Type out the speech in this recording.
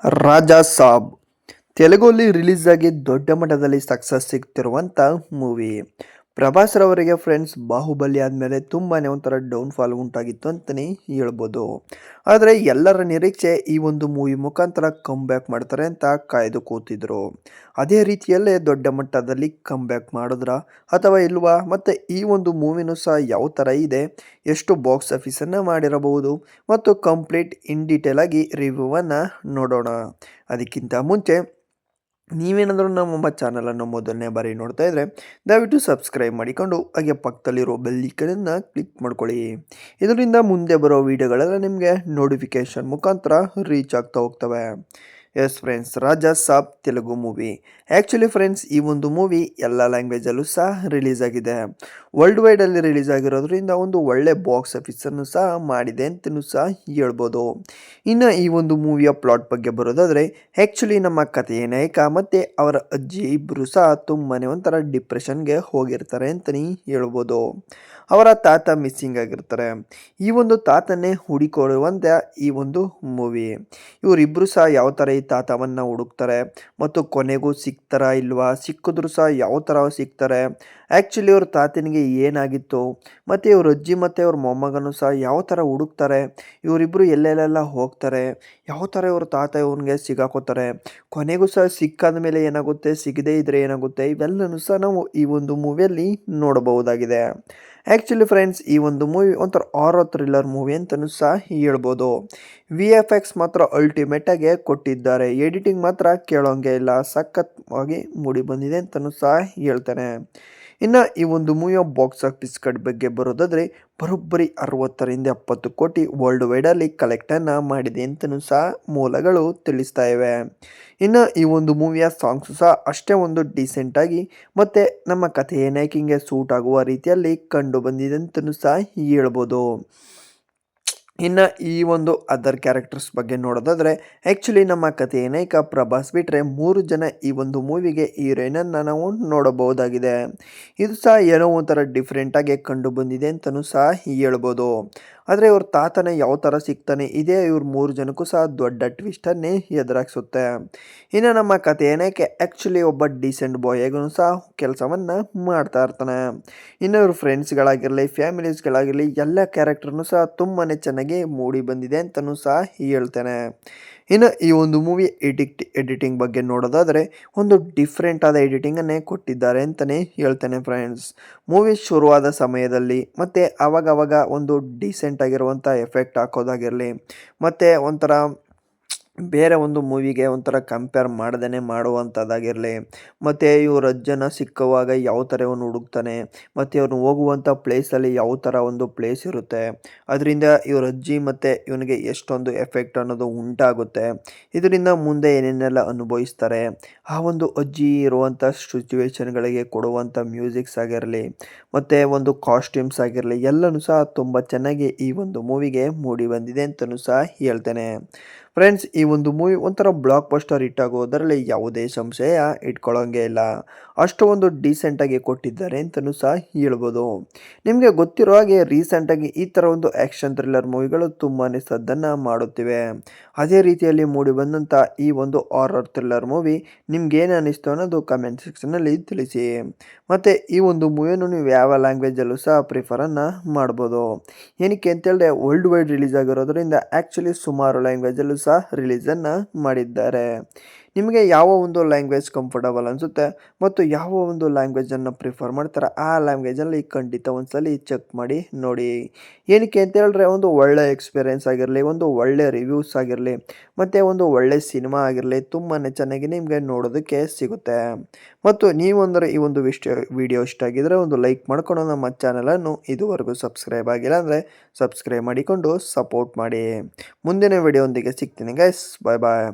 Raja Sab ತೆಲುಗಲ್ಲಿ release ಆಗಿ ದೊಡ್ಡ ಮಟ್ಟದಲ್ಲಿ ಸಕ್ಸಸ್ ಸಿಗ್ತಿರುವಂಥ ಮೂವಿ. ಪ್ರಭಾಸ್ ರವರಿಗೆ ಫ್ರೆಂಡ್ಸ್ ಬಾಹುಬಲಿ ಆದಮೇಲೆ ತುಂಬಾನೇ ಒಂಥರ ಡೌನ್ಫಾಲ್ ಉಂಟಾಗಿತ್ತು ಅಂತಲೇ ಹೇಳ್ಬೋದು. ಆದರೆ ಎಲ್ಲರ ನಿರೀಕ್ಷೆ ಈ ಒಂದು ಮೂವಿ ಮುಖಾಂತರ ಬ್ಯಾಕ್ ಮಾಡ್ತಾರೆ ಅಂತ ಕಾಯ್ದು ಕೂತಿದ್ರು. ಅದೇ ರೀತಿಯಲ್ಲೇ ದೊಡ್ಡ ಮಟ್ಟದಲ್ಲಿ ಬ್ಯಾಕ್ ಮಾಡಿದ್ರ ಅಥವಾ ಇಲ್ವಾ, ಮತ್ತು ಈ ಒಂದು ಮೂವಿನೂ ಸಹ ಯಾವ ಥರ ಇದೆ, ಎಷ್ಟು ಬಾಕ್ಸ್ ಆಫೀಸನ್ನು ಮಾಡಿರಬಹುದು ಮತ್ತು ಕಂಪ್ಲೀಟ್ ಇನ್ ಡೀಟೇಲ್ ಆಗಿ ರಿವ್ಯೂವನ್ನು ನೋಡೋಣ. ಅದಕ್ಕಿಂತ ಮುಂಚೆ ನೀವೇನಾದರೂ ನಮ್ಮ ಚಾನಲನ್ನು ಮೊದಲನೇ ಬಾರಿ ನೋಡ್ತಾ ಇದ್ದರೆ ದಯವಿಟ್ಟು ಸಬ್ಸ್ಕ್ರೈಬ್ ಮಾಡಿಕೊಂಡು ಹಾಗೆ ಪಕ್ಕದಲ್ಲಿರೋ ಬೆಲ್ ಐಕಾನನ್ನು ಕ್ಲಿಕ್ ಮಾಡ್ಕೊಳ್ಳಿ. ಇದರಿಂದ ಮುಂದೆ ಬರೋ ವಿಡಿಯೋಗಳೆಲ್ಲ ನಿಮಗೆ ನೋಟಿಫಿಕೇಶನ್ ಮುಖಾಂತರ ರೀಚ್ ಆಗ್ತಾ ಹೋಗ್ತವೆ. Yes friends, Raja Saab Telugu movie. Actually friends, ಈ ಒಂದು ಮೂವಿ ಎಲ್ಲ ಲ್ಯಾಂಗ್ವೇಜಲ್ಲೂ ಸಹ ರಿಲೀಸ್ ಆಗಿದೆ. ವರ್ಲ್ಡ್ ವೈಡಲ್ಲಿ ರಿಲೀಸ್ ಆಗಿರೋದ್ರಿಂದ ಒಂದು ಒಳ್ಳೆ ಬಾಕ್ಸ್ ಆಫೀಸನ್ನು ಸಹ ಮಾಡಿದೆ ಅಂತಲೂ ಸಹ ಹೇಳ್ಬೋದು. ಇನ್ನು ಈ ಒಂದು ಮೂವಿಯ ಪ್ಲಾಟ್ ಬಗ್ಗೆ ಬರೋದಾದರೆ, ಆ್ಯಕ್ಚುಲಿ ನಮ್ಮ ಕಥೆಯ ನಾಯಕ ಮತ್ತು ಅವರ ಅಜ್ಜಿ ಇಬ್ಬರು ಸಹ ತುಂಬಾ ಒಂಥರ ಡಿಪ್ರೆಷನ್ಗೆ ಹೋಗಿರ್ತಾರೆ ಅಂತಲೇ ಹೇಳ್ಬೋದು. ಅವರ ತಾತ ಮಿಸ್ಸಿಂಗ್ ಆಗಿರ್ತಾರೆ. ಈ ಒಂದು ತಾತನ್ನೇ ಹುಡುಕೊಳ್ಳುವಂಥ ಈ ಒಂದು ಮೂವಿ. ಇವರಿಬ್ಬರು ಸಹ ಯಾವ ಥರ ಈ ತಾತವನ್ನು ಹುಡುಕ್ತಾರೆ ಮತ್ತು ಕೊನೆಗೂ ಸಿಗ್ತಾರಾ ಇಲ್ವಾ, ಸಿಕ್ಕಿದ್ರು ಸಹ ಯಾವ ಥರ ಸಿಗ್ತಾರೆ, ಆ್ಯಕ್ಚುಲಿ ಅವ್ರ ತಾತನಿಗೆ ಏನಾಗಿತ್ತು, ಮತ್ತು ಇವ್ರ ಅಜ್ಜಿ ಮತ್ತು ಅವ್ರ ಮೊಮ್ಮಗನೂ ಸಹ ಯಾವ ಥರ ಹುಡುಕ್ತಾರೆ, ಇವರಿಬ್ಬರು ಎಲ್ಲೆಲ್ಲೆಲ್ಲ ಹೋಗ್ತಾರೆ, ಯಾವ ಥರ ಇವ್ರ ತಾತ ಇವನಿಗೆ ಸಿಗಾಕೋತಾರೆ, ಕೊನೆಗೂ ಸಹ ಸಿಕ್ಕಾದ ಮೇಲೆ ಏನಾಗುತ್ತೆ, ಸಿಗದೇ ಇದ್ದರೆ ಏನಾಗುತ್ತೆ, ಇವೆಲ್ಲನೂ ಸಹ ನಾವು ಈ ಒಂದು ಮೂವಿಯಲ್ಲಿ ನೋಡಬಹುದಾಗಿದೆ. ಆ್ಯಕ್ಚುಲಿ ಫ್ರೆಂಡ್ಸ್, ಈ ಒಂದು ಮೂವಿ ಒಂಥರ ಹಾರರ್ ಥ್ರಿಲ್ಲರ್ ಮೂವಿ ಅಂತಲೂ ಸಹ ಹೇಳ್ಬೋದು. VFX ಮಾತ್ರ ಅಲ್ಟಿಮೇಟಾಗಿ ಕೊಟ್ಟಿದ್ದಾರೆ. ಎಡಿಟಿಂಗ್ ಮಾತ್ರ ಕೇಳೋಂಗೆ ಇಲ್ಲ, ಸಖತ್ತಾಗಿ ಮೂಡಿ ಬಂದಿದೆ ಅಂತಲೂ ಸಹ ಹೇಳ್ತೇನೆ. ಇನ್ನು ಈ ಒಂದು ಮೂವಿಯ ಬಾಕ್ಸ್ ಆಫೀಸ್ ಕಡೆ ಬಗ್ಗೆ ಬರೋದಾದರೆ, ಬರೋಬ್ಬರಿ 60-70 ಕೋಟಿ ವರ್ಲ್ಡ್ ವೈಡಲ್ಲಿ ಕಲೆಕ್ಟನ್ನು ಮಾಡಿದೆ ಅಂತಲೂ ಸಹ ಮೂಲಗಳು ತಿಳಿಸ್ತಾ ಇವೆ. ಇನ್ನು ಈ ಒಂದು ಮೂವಿಯ ಸಾಂಗ್ಸು ಸಹ ಅಷ್ಟೇ ಒಂದು ಡೀಸೆಂಟಾಗಿ ಮತ್ತು ನಮ್ಮ ಕಥೆಯ ನಾಯಕಿಗೆ ಸೂಟ್ ಆಗುವ ರೀತಿಯಲ್ಲಿ ಕಂಡು ಬಂದಿದೆ ಅಂತಲೂ ಸಹ ಹೇಳ್ಬೋದು. ಇನ್ನು ಈ ಒಂದು ಅದರ್ ಕ್ಯಾರೆಕ್ಟರ್ಸ್ ಬಗ್ಗೆ ನೋಡೋದಾದರೆ, ಆ್ಯಕ್ಚುಲಿ ನಮ್ಮ ಕಥೆಯ ನಾಯಕ ಪ್ರಭಾಸ್ ಬಿಟ್ಟರೆ 3 ಜನ ಈ ಒಂದು ಮೂವಿಗೆ ಹೀರೋಯಿನನ್ನು ನಾವು ನೋಡಬಹುದಾಗಿದೆ. ಇದು ಸಹ ಏನೋ ಒಂಥರ ಡಿಫ್ರೆಂಟಾಗಿ ಕಂಡು ಬಂದಿದೆ ಅಂತಲೂ ಸಹ ಹೇಳ್ಬೋದು. ಆದರೆ ಇವ್ರ ತಾತನೇ ಯಾವ ಥರ ಸಿಗ್ತಾನೆ, ಇದೇ ಇವ್ರ 3 ಜನಕ್ಕೂ ಸಹ ದೊಡ್ಡ ಟ್ವಿಸ್ಟನ್ನೇ ಎದುರಾಗಿಸುತ್ತೆ. ಇನ್ನು ನಮ್ಮ ಕಥೆಯ ನಾಯಕ ಆ್ಯಕ್ಚುಲಿ ಒಬ್ಬ ಡೀಸೆಂಟ್ ಬಾಯಾಗೂ ಸಹ ಕೆಲಸವನ್ನು ಮಾಡ್ತಾ ಇರ್ತಾನೆ. ಇನ್ನು ಇವ್ರ ಫ್ರೆಂಡ್ಸ್ಗಳಾಗಿರಲಿ, ಫ್ಯಾಮಿಲೀಸ್ಗಳಾಗಿರಲಿ, ಎಲ್ಲ ಕ್ಯಾರೆಕ್ಟರ್ನು ಸಹ ತುಂಬಾ ಚೆನ್ನಾಗಿ ಮೂಡಿ ಬಂದಿದೆ ಅಂತಲೂ ಸಹ ಹೇಳ್ತೇನೆ. ಇನ್ನು ಈ ಒಂದು ಮೂವಿ ಎಡಿಟಿಂಗ್ ಬಗ್ಗೆ ನೋಡೋದಾದರೆ, ಒಂದು ಡಿಫ್ರೆಂಟ್ ಆದ ಎಡಿಟಿಂಗನ್ನೇ ಕೊಟ್ಟಿದ್ದಾರೆ ಅಂತಲೇ ಹೇಳ್ತೇನೆ ಫ್ರೆಂಡ್ಸ್. ಮೂವಿ ಶುರುವಾದ ಸಮಯದಲ್ಲಿ ಮತ್ತು ಆವಾಗವಾಗ ಒಂದು ಡೀಸೆಂಟ್ ಆಗಿರುವಂಥ ಎಫೆಕ್ಟ್ ಹಾಕೋದಾಗಿರಲಿ, ಮತ್ತು ಒಂಥರ ಬೇರೆ ಒಂದು ಮೂವಿಗೆ ಒಂಥರ ಕಂಪೇರ್ ಮಾಡ್ದೇ ಮಾಡುವಂಥದ್ದಾಗಿರಲಿ, ಮತ್ತು ಇವ್ರ ಅಜ್ಜನ ಸಿಕ್ಕುವಾಗ ಯಾವ ಥರ ಇವನು ಹುಡುಕ್ತಾನೆ, ಮತ್ತು ಇವನು ಹೋಗುವಂಥ ಪ್ಲೇಸಲ್ಲಿ ಯಾವ ಥರ ಒಂದು ಪ್ಲೇಸ್ ಇರುತ್ತೆ, ಅದರಿಂದ ಇವ್ರ ಅಜ್ಜಿ ಮತ್ತು ಇವನಿಗೆ ಎಷ್ಟೊಂದು ಎಫೆಕ್ಟ್ ಅನ್ನೋದು ಉಂಟಾಗುತ್ತೆ, ಇದರಿಂದ ಮುಂದೆ ಏನೇನೆಲ್ಲ ಅನುಭವಿಸ್ತಾರೆ, ಆ ಒಂದು ಅಜ್ಜಿ ಇರುವಂಥ ಸಿಚುವೇಶನ್ಗಳಿಗೆ ಕೊಡುವಂಥ ಮ್ಯೂಸಿಕ್ಸ್ ಆಗಿರಲಿ, ಮತ್ತು ಒಂದು ಕಾಸ್ಟ್ಯೂಮ್ಸ್ ಆಗಿರಲಿ, ಎಲ್ಲನೂ ಸಹ ತುಂಬ ಚೆನ್ನಾಗಿ ಈ ಒಂದು ಮೂವಿಗೆ ಮೂಡಿ ಬಂದಿದೆ ಅಂತಲೂ ಸಹ ಹೇಳ್ತೇನೆ. ಫ್ರೆಂಡ್ಸ್, ಈ ಒಂದು ಮೂವಿ ಒಂಥರ ಬ್ಲಾಕ್ ಬಸ್ಟರ್ ಹಿಟ್ ಆಗೋದರಲ್ಲಿ ಯಾವುದೇ ಸಂಶಯ ಇಟ್ಕೊಳ್ಳೋಂಗೆ ಇಲ್ಲ. ಅಷ್ಟು ಒಂದು ಡೀಸೆಂಟಾಗಿ ಕೊಟ್ಟಿದ್ದಾರೆ ಅಂತಲೂ ಸಹ ಹೇಳ್ಬೋದು. ನಿಮಗೆ ಗೊತ್ತಿರೋ ಹಾಗೆ ರೀಸೆಂಟಾಗಿ ಈ ಥರ ಒಂದು ಆ್ಯಕ್ಷನ್ ಥ್ರಿಲ್ಲರ್ ಮೂವಿಗಳು ತುಂಬಾ ಸದ್ದನ್ನು ಮಾಡುತ್ತಿವೆ. ಅದೇ ರೀತಿಯಲ್ಲಿ ಮೂಡಿ ಬಂದಂಥ ಈ ಒಂದು ಹಾರರ್ ಥ್ರಿಲ್ಲರ್ ಮೂವಿ ನಿಮ್ಗೇನು ಅನ್ನಿಸ್ತು ಅನ್ನೋದು ಕಮೆಂಟ್ ಸೆಕ್ಷನಲ್ಲಿ ತಿಳಿಸಿ. ಮತ್ತು ಈ ಒಂದು ಮೂವಿಯನ್ನು ನೀವು ಯಾವ ಲ್ಯಾಂಗ್ವೇಜಲ್ಲೂ ಸಹ ಪ್ರಿಫರನ್ನು ಮಾಡ್ಬೋದು. ಏನಕ್ಕೆ ಅಂತೇಳಿದ್ರೆ ವರ್ಲ್ಡ್ ವೈಡ್ ರಿಲೀಸ್ ಆಗಿರೋದ್ರಿಂದ ಆ್ಯಕ್ಚುಲಿ ಸುಮಾರು ಲ್ಯಾಂಗ್ವೇಜಲ್ಲೂ ಸಹ ರಿಲೀಸನ್ನು ಮಾಡಿದ್ದಾರೆ. ನಿಮಗೆ ಯಾವ ಒಂದು ಲ್ಯಾಂಗ್ವೇಜ್ ಕಂಫರ್ಟಬಲ್ ಅನಿಸುತ್ತೆ ಮತ್ತು ಯಾವ ಒಂದು ಲ್ಯಾಂಗ್ವೇಜನ್ನು ಪ್ರಿಫರ್ ಮಾಡ್ತಾರೆ, ಆ ಲ್ಯಾಂಗ್ವೇಜಲ್ಲಿ ಖಂಡಿತ ಒಂದ್ಸಲಿ ಚೆಕ್ ಮಾಡಿ ನೋಡಿ. ಏನಕ್ಕೆ ಅಂತ ಹೇಳಿದ್ರೆ ಒಂದು ಒಳ್ಳೆ ಎಕ್ಸ್ಪೀರಿಯೆನ್ಸ್ ಆಗಿರಲಿ, ಒಂದು ಒಳ್ಳೆ ರಿವ್ಯೂಸ್ ಆಗಿರಲಿ, ಮತ್ತು ಒಂದು ಒಳ್ಳೆ ಸಿನಿಮಾ ಆಗಿರಲಿ ತುಂಬಾ ಚೆನ್ನಾಗಿ ನಿಮಗೆ ನೋಡೋದಕ್ಕೆ ಸಿಗುತ್ತೆ. ಮತ್ತು ನೀವಂದರೆ ಈ ಒಂದು ವಿಡಿಯೋ ಇಷ್ಟ ಆಗಿದರೆ ಒಂದು ಲೈಕ್ ಮಾಡಿಕೊಂಡು ನಮ್ಮ ಚಾನಲನ್ನು ಇದುವರೆಗೂ ಸಬ್ಸ್ಕ್ರೈಬ್ ಆಗಿಲ್ಲ ಅಂದರೆ ಸಬ್ಸ್ಕ್ರೈಬ್ ಮಾಡಿಕೊಂಡು ಸಪೋರ್ಟ್ ಮಾಡಿ. ಮುಂದಿನ ವಿಡಿಯೋ ಒಂದಿಗೆ ಸಿಗ್ತೀನಿ ಗೈಸ್. ಬಾಯ್ ಬಾಯ್.